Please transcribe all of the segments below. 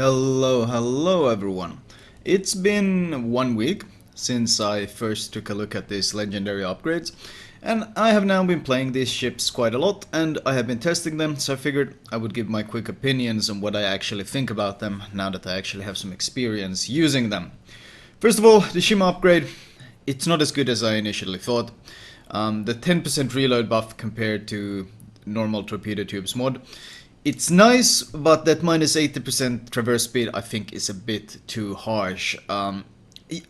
Hello everyone. It's been 1 week since I first took a look at these legendary upgrades, and I have now been playing these ships quite a lot, and I have been testing them, so I figured I would give my quick opinions on what I actually think about them now that I actually have some experience using them. First of all, the Shima upgrade, it's not as good as I initially thought. The 10% reload buff compared to normal torpedo tubes mod, it's nice, but that minus 80% traverse speed I think is a bit too harsh.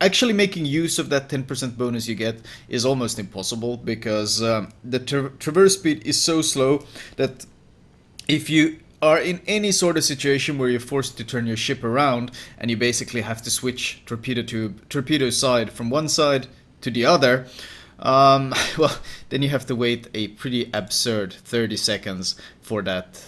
Actually making use of that 10% bonus you get is almost impossible because the traverse speed is so slow that if you are in any sort of situation where you're forced to turn your ship around and you basically have to switch torpedo side from one side to the other, well, then you have to wait a pretty absurd 30 seconds for that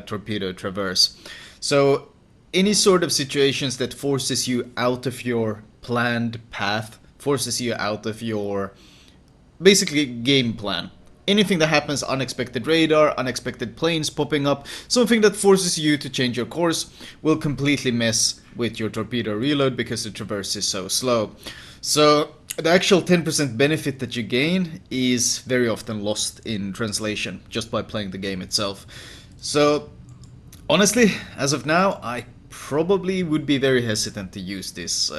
torpedo traverse. So any sort of situations that forces you out of your planned path, forces you out of your basically game plan. Anything that happens, unexpected radar, unexpected planes popping up, something that forces you to change your course will completely mess with your torpedo reload because the traverse is so slow. So the actual 10% benefit that you gain is very often lost in translation just by playing the game itself. So honestly, as of now, I probably would be very hesitant to use this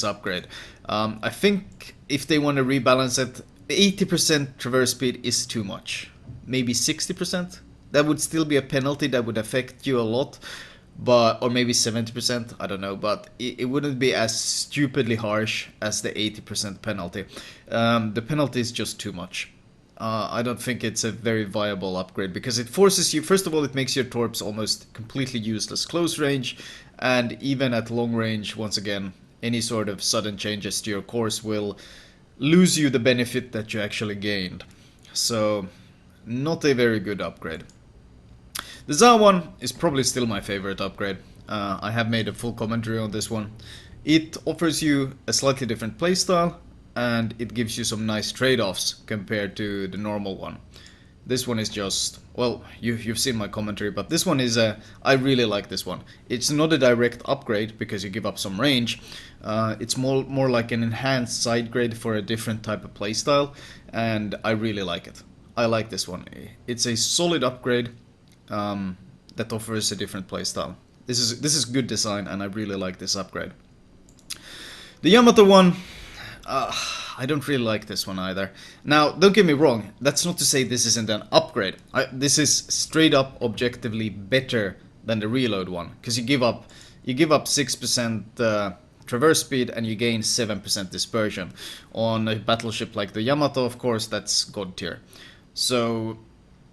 upgrade. I think if they want to rebalance it, 80% traverse speed is too much. Maybe 60%. That would still be a penalty that would affect you a lot, but or maybe 70%. I don't know, but it wouldn't be as stupidly harsh as the 80% penalty. The penalty is just too much. I don't think it's a very viable upgrade because it forces you, first of all, it makes your torps almost completely useless close range, and even at long range, once again, any sort of sudden changes to your course will lose you the benefit that you actually gained. So, not a very good upgrade. The ZA one is probably still my favorite upgrade. I have made a full commentary on this one. It offers you a slightly different playstyle, and it gives you some nice trade-offs compared to the normal one. This one is just, well, you've seen my commentary, but this one is I really like this one. It's not a direct upgrade because you give up some range. It's more like an enhanced side grade for a different type of playstyle, and I really like it. I like this one. It's a solid upgrade that offers a different playstyle. This is good design, and I really like this upgrade. The Yamato one, I don't really like this one either. Now, don't get me wrong, that's not to say this isn't an upgrade. This is straight up objectively better than the reload one, because you give up 6% traverse speed and you gain 7% dispersion. On a battleship like the Yamato, of course, that's god tier. So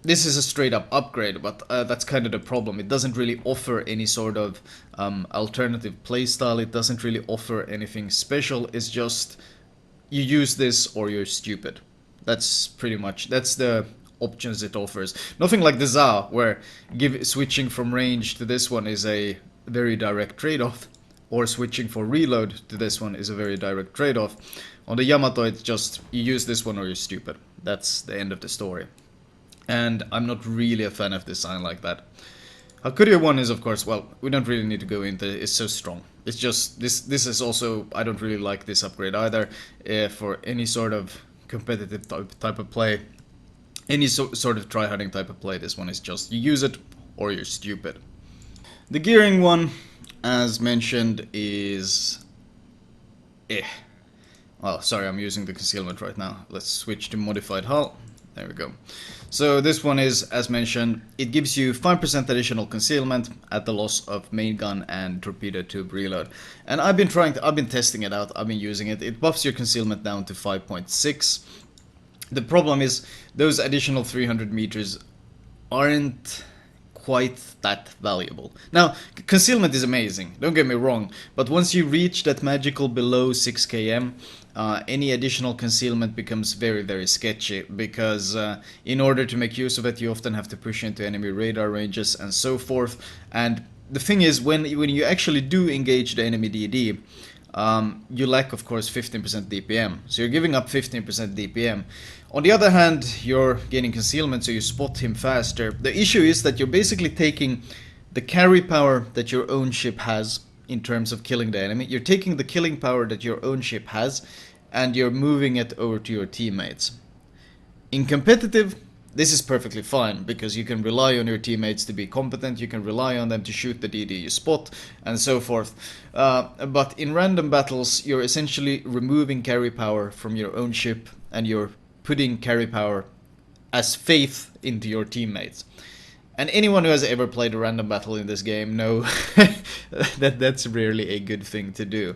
this is a straight up upgrade, but that's kind of the problem. It doesn't really offer any sort of alternative playstyle. It doesn't really offer anything special. It's just you use this or you're stupid. That's the options it offers. Nothing like the ZA, where switching from range to this one is a very direct trade-off, or switching for reload to this one is a very direct trade-off. On the Yamato, it's just you use this one or you're stupid. That's the end of the story. And I'm not really a fan of design like that. Hakuryu 1 is, of course, well, we don't really need to go into it, it's so strong. It's just, this is also, I don't really like this upgrade either, for any sort of competitive type of play. Any sort of tryharding type of play, this one is just, you use it or you're stupid. The gearing one, as mentioned, is Well, sorry, I'm using the concealment right now. Let's switch to modified hull. There we go. So this one is, as mentioned, it gives you 5% additional concealment at the loss of main gun and torpedo tube reload. And I've been testing it out, I've been using it. It buffs your concealment down to 5.6. The problem is those additional 300 meters aren't quite that valuable. Now, concealment is amazing, don't get me wrong, but once you reach that magical below 6 km, any additional concealment becomes very, very sketchy, because in order to make use of it, you often have to push into enemy radar ranges and so forth. And the thing is, when you actually do engage the enemy DD, you lack, of course, 15% DPM. So you're giving up 15% DPM. On the other hand, you're gaining concealment, so you spot him faster. The issue is that you're basically taking the carry power that your own ship has in terms of killing the enemy. You're taking the killing power that your own ship has and you're moving it over to your teammates. In competitive, this is perfectly fine because you can rely on your teammates to be competent, you can rely on them to shoot the DD you spot, and so forth. But in random battles, you're essentially removing carry power from your own ship and you're putting carry power as faith into your teammates. And anyone who has ever played a random battle in this game know that that's rarely a good thing to do.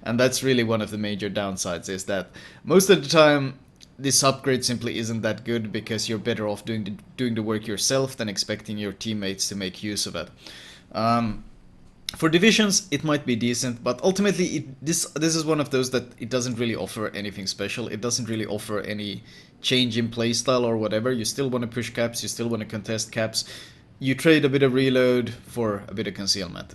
And that's really one of the major downsides, is that most of the time this upgrade simply isn't that good because you're better off doing the work yourself than expecting your teammates to make use of it. For divisions, it might be decent, but ultimately this is one of those that it doesn't really offer anything special. It doesn't really offer any change in playstyle or whatever. You still want to push caps, you still want to contest caps. You trade a bit of reload for a bit of concealment.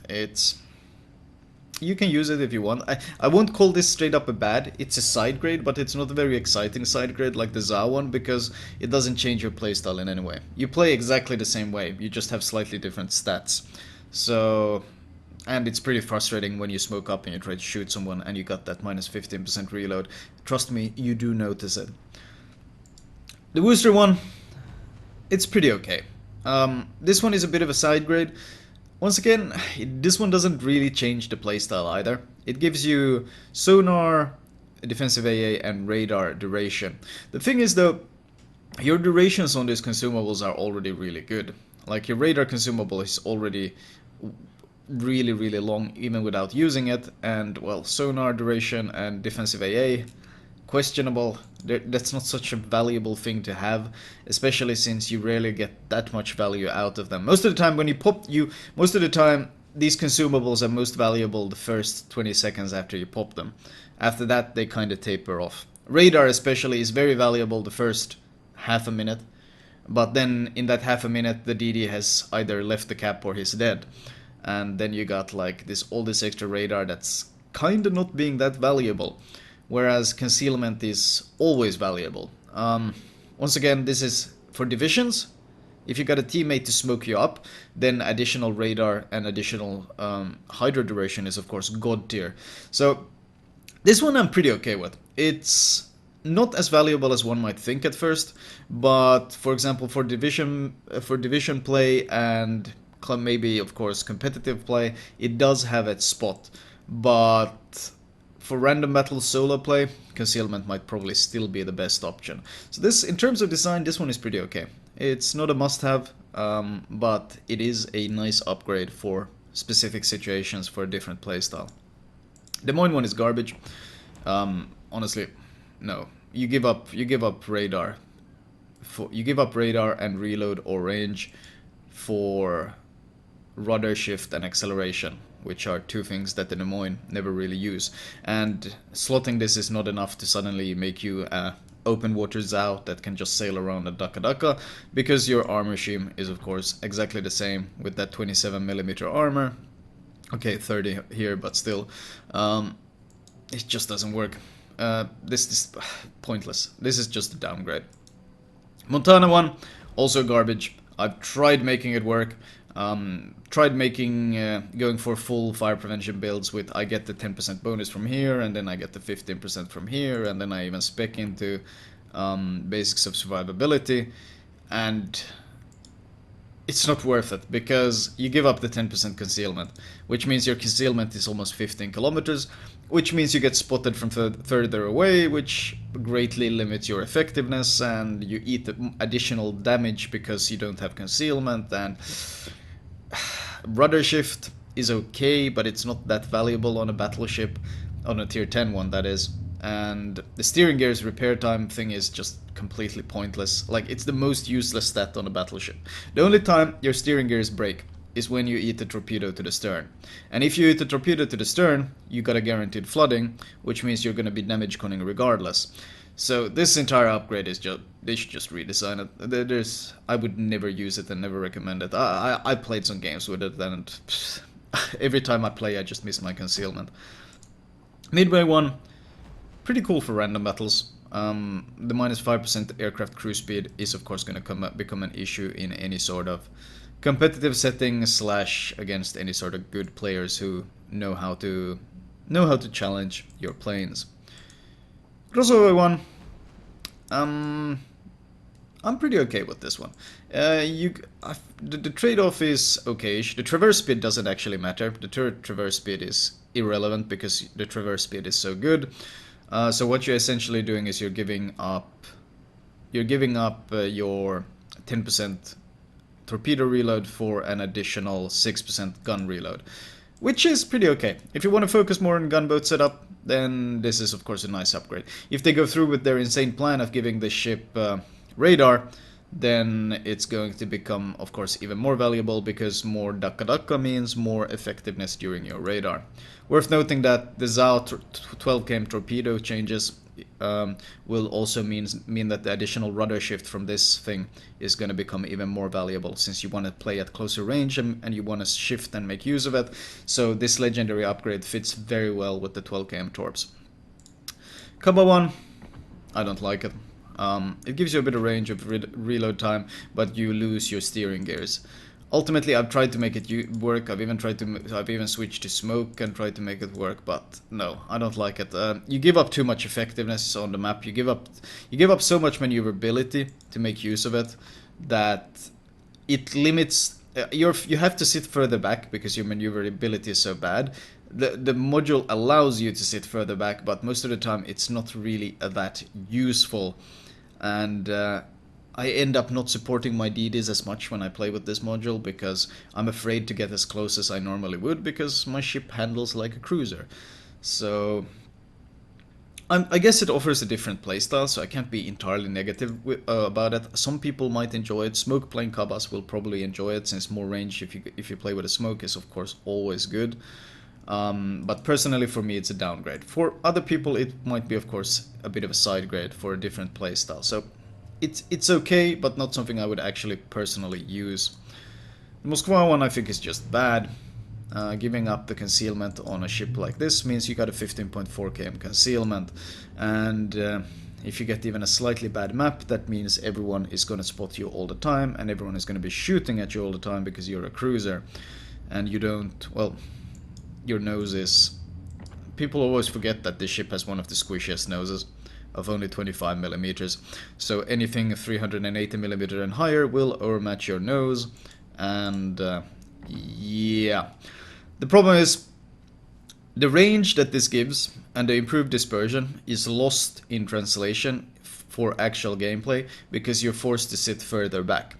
You can use it if you want. I won't call this straight up a bad. It's a side grade, but it's not a very exciting side grade like the ZA one because it doesn't change your playstyle in any way. You play exactly the same way, you just have slightly different stats. So... and it's pretty frustrating when you smoke up and you try to shoot someone and you got that minus 15% reload. Trust me, you do notice it. The Worcester one, it's pretty okay. This one is a bit of a side grade. Once again, this one doesn't really change the playstyle either. It gives you sonar, defensive AA, and radar duration. The thing is though, your durations on these consumables are already really good. Like your radar consumable is already really long even without using it, and well, sonar duration and defensive AA, questionable. That's not such a valuable thing to have, especially since you rarely get that much value out of them. Most of the time when you pop most of the time these consumables are most valuable the first 20 seconds after you pop them. After that they kind of taper off. Radar especially is very valuable the first half a minute, but then in that half a minute the DD has either left the cap or he's dead. And then you got like all this extra radar that's kind of not being that valuable, whereas concealment is always valuable. Once again, this is for divisions. If you got a teammate to smoke you up, then additional radar and additional hydro duration is of course god tier. So this one I'm pretty okay with. It's not as valuable as one might think at first, but for example for division play and maybe of course competitive play, it does have its spot. But for random battle solo play, concealment might probably still be the best option. So this, in terms of design, this one is pretty okay. It's not a must-have, but it is a nice upgrade for specific situations for a different playstyle. Des Moines one is garbage. Honestly, no. You give up radar. You give up radar and reload or range for rudder shift and acceleration, which are two things that the Des Moines never really use. And slotting this is not enough to suddenly make you open waters out that can just sail around a daka, because your armor scheme is of course exactly the same with that 27mm armor. Okay, 30 here, but still, it just doesn't work. This is pointless. This is just a downgrade. Montana one, also garbage. I've tried making it work. Tried going for full fire prevention builds with I get the 10% bonus from here, and then I get the 15% from here, and then I even spec into basics of survivability, and it's not worth it because you give up the 10% concealment, which means your concealment is almost 15 kilometers, which means you get spotted from further away, which greatly limits your effectiveness, and you eat additional damage because you don't have concealment. And rudder shift is okay, but it's not that valuable on a battleship, on a tier 10 one that is. And the steering gear's repair time thing is just completely pointless. Like, it's the most useless stat on a battleship. The only time your steering gears break is when you eat a torpedo to the stern. And if you eat a torpedo to the stern, you got a guaranteed flooding, which means you're gonna be damage conning regardless. So this entire upgrade is just, they should just redesign it. I would never use it and never recommend it. I played some games with it, and every time I play I just miss my concealment. Midway one, pretty cool for random battles. The minus 5% aircraft crew speed is of course going to become an issue in any sort of competitive setting slash against any sort of good players who know how to challenge your planes. Crossover one. Um, I'm pretty okay with this one. The trade-off is okayish. The traverse speed doesn't actually matter. The traverse speed is irrelevant because the traverse speed is so good. So what you're essentially doing is you're giving up your 10% torpedo reload for an additional 6% gun reload, which is pretty okay. If you want to focus more on gunboat setup, then this is of course a nice upgrade. If they go through with their insane plan of giving the ship radar, then it's going to become of course even more valuable because more Dakka Dakka means more effectiveness during your radar. Worth noting that the Zhao 12 km torpedo changes will also mean that the additional rudder shift from this thing is going to become even more valuable since you want to play at closer range and you want to shift and make use of it. So this legendary upgrade fits very well with the 12 km torps. Kaba 1, I don't like it. It gives you a bit of range of reload time, but you lose your steering gears. Ultimately, I've tried to make it work. I've even switched to smoke and tried to make it work, but no, I don't like it. You give up too much effectiveness on the map. You give up so much maneuverability to make use of it that it limits. You have to sit further back because your maneuverability is so bad. The module allows you to sit further back, but most of the time it's not really that useful, and I end up not supporting my DDs as much when I play with this module because I'm afraid to get as close as I normally would because my ship handles like a cruiser. So I guess it offers a different playstyle, so I can't be entirely negative about it. Some people might enjoy it. Smoke plane Kabas will probably enjoy it since more range if you play with a smoke is of course always good. But personally for me it's a downgrade. For other people it might be of course a bit of a side grade for a different playstyle. So it's okay, but not something I would actually personally use. The Moskva one I think is just bad. Giving up the concealment on a ship like this means you got a 15.4 km concealment, and if you get even a slightly bad map, that means everyone is going to spot you all the time, and everyone is going to be shooting at you all the time because you're a cruiser, and you don't, well, your nose is... People always forget that this ship has one of the squishiest noses of only 25 millimeters, so anything 380 millimeter and higher will overmatch your nose, and yeah. The problem is the range that this gives and the improved dispersion is lost in translation for actual gameplay because you're forced to sit further back.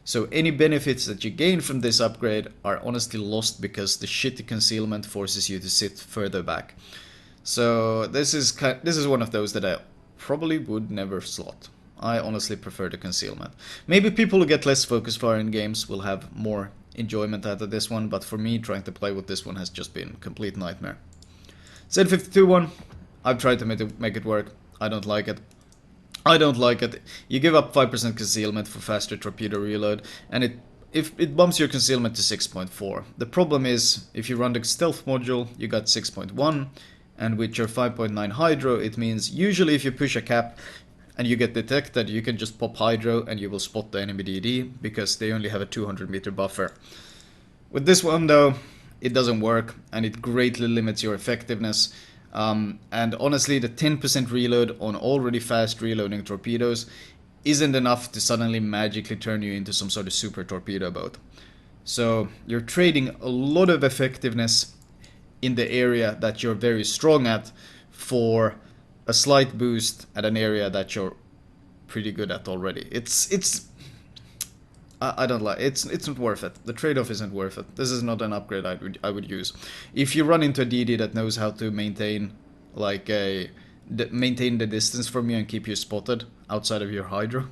So any benefits that you gain from this upgrade are honestly lost because the shitty concealment forces you to sit further back. So this is one of those that I probably would never slot. I honestly prefer the concealment. Maybe people who get less focus fire in games will have more enjoyment out of this one, but for me, trying to play with this one has just been a complete nightmare. Z52 one, I've tried to make it work. I don't like it. I don't like it. You give up 5% concealment for faster torpedo reload, and it bumps your concealment to 6.4. The problem is, if you run the stealth module, you got 6.1, and with your 5.9 hydro, it means usually if you push a cap and you get detected, you can just pop hydro and you will spot the enemy DD because they only have a 200 meter buffer. With this one though, it doesn't work and it greatly limits your effectiveness. And honestly, the 10% reload on already fast reloading torpedoes isn't enough to suddenly magically turn you into some sort of super torpedo boat. So you're trading a lot of effectiveness in the area that you're very strong at for a slight boost at an area that you're pretty good at already. I don't like it's not worth it. The trade-off isn't worth it. This is not an upgrade I would use. If you run into a DD that knows how to maintain maintain the distance from you and keep you spotted outside of your hydro,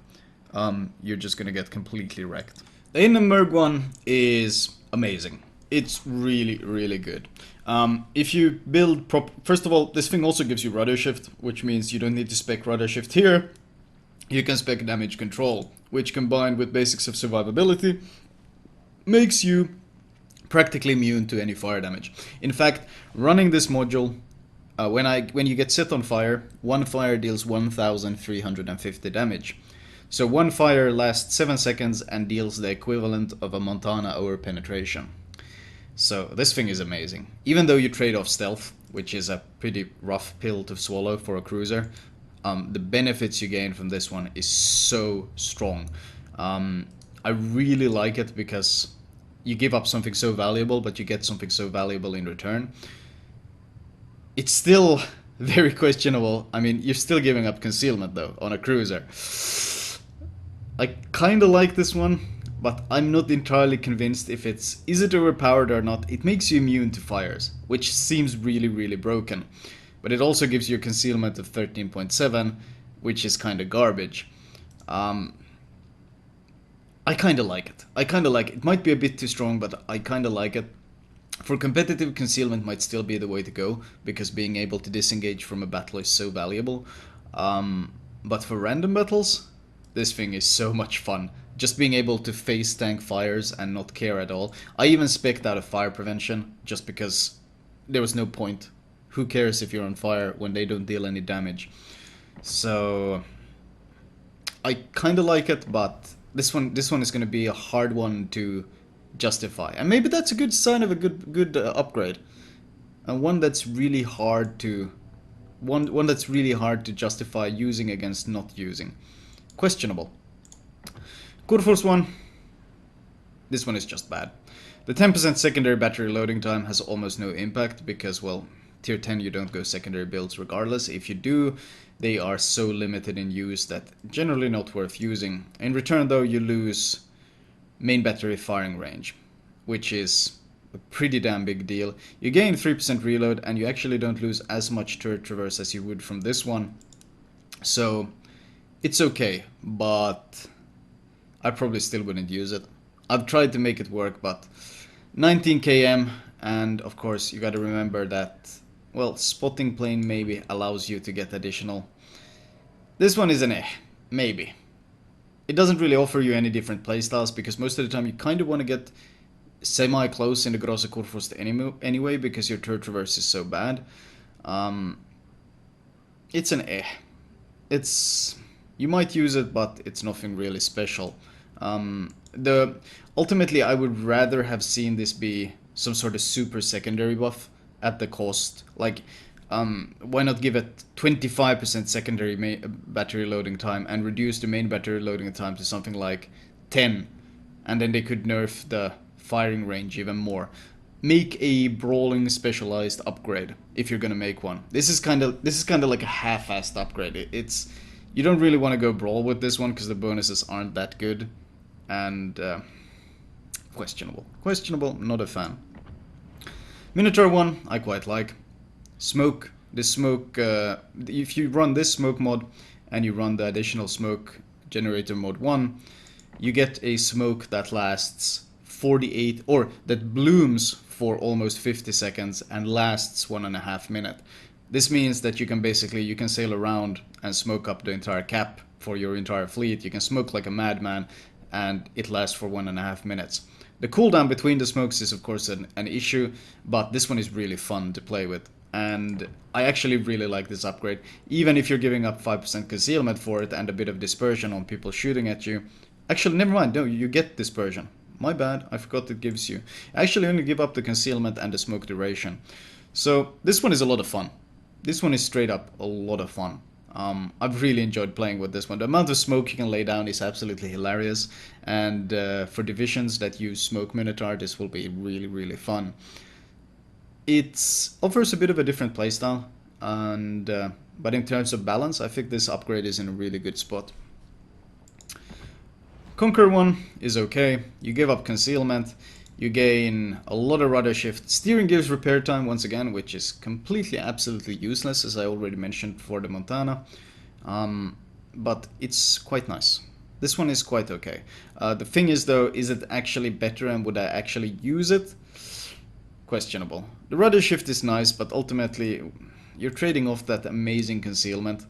you're just gonna get completely wrecked. The Hindenburg one is amazing. It's really, really good. If you build first of all, this thing also gives you rudder shift, which means you don't need to spec rudder shift here. You can spec damage control, which combined with basics of survivability makes you practically immune to any fire damage. In fact, running this module, when you get set on fire, one fire deals 1,350 damage. So one fire lasts 7 seconds and deals the equivalent of a Montana over penetration. So this thing is amazing. Even though you trade off stealth, which is a pretty rough pill to swallow for a cruiser, the benefits you gain from this one is so strong. I really like it because you give up something so valuable, but you get something so valuable in return. It's still very questionable. I mean, you're still giving up concealment though on a cruiser. I kinda like this one, but I'm not entirely convinced if is it overpowered or not. It makes you immune to fires, which seems really broken. But it also gives you a concealment of 13.7, which is kinda garbage. I kinda like it. I kinda like it. It might be a bit too strong, but I kinda like it. For competitive, concealment might still be the way to go, because being able to disengage from a battle is so valuable. But for random battles, this thing is so much fun. Just being able to face tank fires and not care at all. I even spec'd out of fire prevention, just because there was no point. Who cares if you're on fire when they don't deal any damage? So I kinda like it, but this one is gonna be a hard one to justify, and maybe that's a good sign of a good upgrade, and one that's really hard to one that's really hard to justify using against not using. Questionable. Kurfürst one. This one is just bad. The 10% secondary battery loading time has almost no impact because, well, tier 10 you don't go secondary builds regardless. If you do, they are so limited in use that generally not worth using. In return though, you lose main battery firing range, which is a pretty damn big deal. You gain 3% reload and you actually don't lose as much turret traverse as you would from this one. So it's okay, but I probably still wouldn't use it. I've tried to make it work, but 19 km, and of course you gotta remember that, well, spotting plane maybe allows you to get additional. This one is an maybe. It doesn't really offer you any different playstyles, because most of the time you kind of want to get semi-close in the Grosse Kurfürst anyway, because your turret traverse is so bad. It's an It's... You might use it, but it's nothing really special. Ultimately, I would rather have seen this be some sort of super secondary buff at the cost. Like, why not give it 25% secondary battery loading time and reduce the main battery loading time to something like 10, and then they could nerf the firing range even more. Make a brawling specialized upgrade if you're gonna make one. This is kind of like a half-assed upgrade. You don't really want to go brawl with this one because the bonuses aren't that good, and questionable, not a fan. Minotaur one I quite like. Smoke, if you run this smoke mod and you run the additional smoke generator mod 1, you get a smoke that lasts 48, or that blooms for almost 50 seconds and lasts 1.5 minutes. This means that you can sail around and smoke up the entire cap for your entire fleet. You can smoke like a madman and it lasts for 1.5 minutes. The cooldown between the smokes is of course an issue, but this one is really fun to play with. And I actually really like this upgrade. Even if you're giving up 5% concealment for it and a bit of dispersion on people shooting at you. Actually, never mind, no, you get dispersion. My bad, I forgot it gives you. Actually only give up the concealment and the smoke duration. So this one is a lot of fun. This one is straight up a lot of fun. I've really enjoyed playing with this one. The amount of smoke you can lay down is absolutely hilarious. And for divisions that use Smoke Minotaur, this will be really fun. It offers a bit of a different playstyle, and but in terms of balance, I think this upgrade is in a really good spot. Conquer one is okay. You give up concealment, you gain a lot of rudder shift. Steering gives repair time once again, which is completely absolutely useless, as I already mentioned for the Montana. But it's quite nice. This one is quite okay. The thing is though, is it actually better and would I actually use it? Questionable. The rudder shift is nice, but ultimately you're trading off that amazing concealment.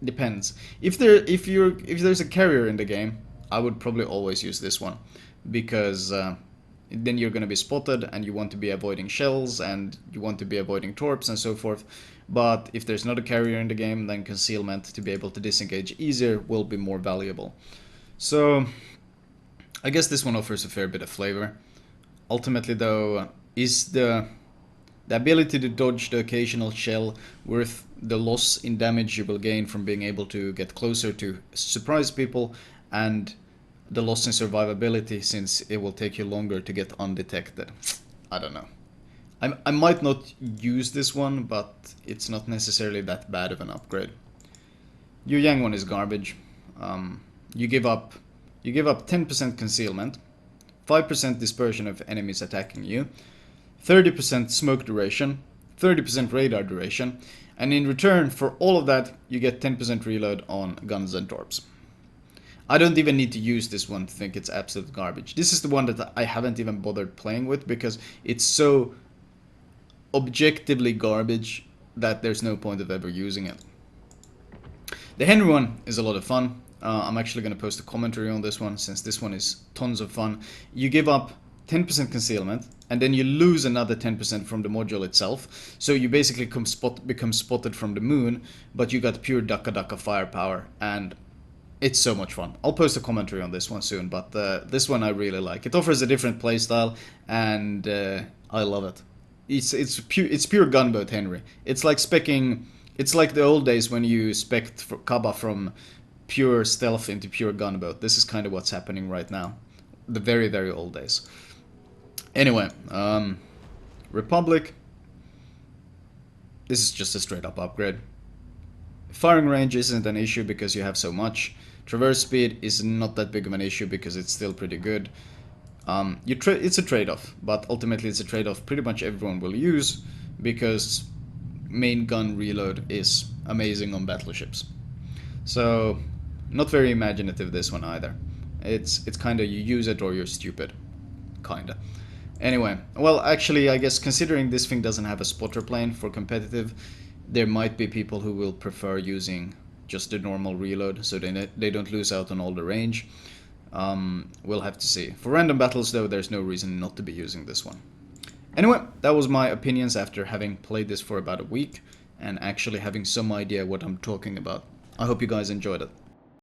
Depends. If there's a carrier in the game, I would probably always use this one, because then you're going to be spotted and you want to be avoiding shells and you want to be avoiding torps and so forth. But if there's not a carrier in the game, then concealment to be able to disengage easier will be more valuable. So I guess this one offers a fair bit of flavor. Ultimately though, is the ability to dodge the occasional shell worth the loss in damage you will gain from being able to get closer to surprise people, and the loss in survivability since it will take you longer to get undetected? I don't know. I might not use this one, but it's not necessarily that bad of an upgrade. Your Yang one is garbage. You give up 10% concealment, 5% dispersion of enemies attacking you, 30% smoke duration, 30% radar duration, and in return for all of that, you get 10% reload on guns and torps. I don't even need to use this one to think it's absolute garbage. This is the one that I haven't even bothered playing with because it's so objectively garbage that there's no point of ever using it. The Henry one is a lot of fun. I'm actually going to post a commentary on this one since this one is tons of fun. You give up 10% concealment and then you lose another 10% from the module itself. So you basically become spotted from the moon, but you got pure Daka Daka firepower, and it's so much fun. I'll post a commentary on this one soon, but this one I really like. It offers a different playstyle and I love it. It's pure gunboat Henry. It's like specking. It's like the old days when you spec'd Kaba from pure stealth into pure gunboat. This is kind of what's happening right now. The very, very old days. Anyway, Republic. This is just a straight up upgrade. Firing range isn't an issue because you have so much. Traverse speed is not that big of an issue because it's still pretty good. It's a trade-off, but ultimately it's a trade-off pretty much everyone will use because main gun reload is amazing on battleships. So not very imaginative this one either. It's kinda you use it or you're stupid. Kinda. Anyway, well actually I guess considering this thing doesn't have a spotter plane for competitive, there might be people who will prefer using just the normal reload so they don't lose out on all the range. We'll have to see. For random battles though, there's no reason not to be using this one. Anyway, that was my opinions after having played this for about a week and actually having some idea what I'm talking about. I hope you guys enjoyed it.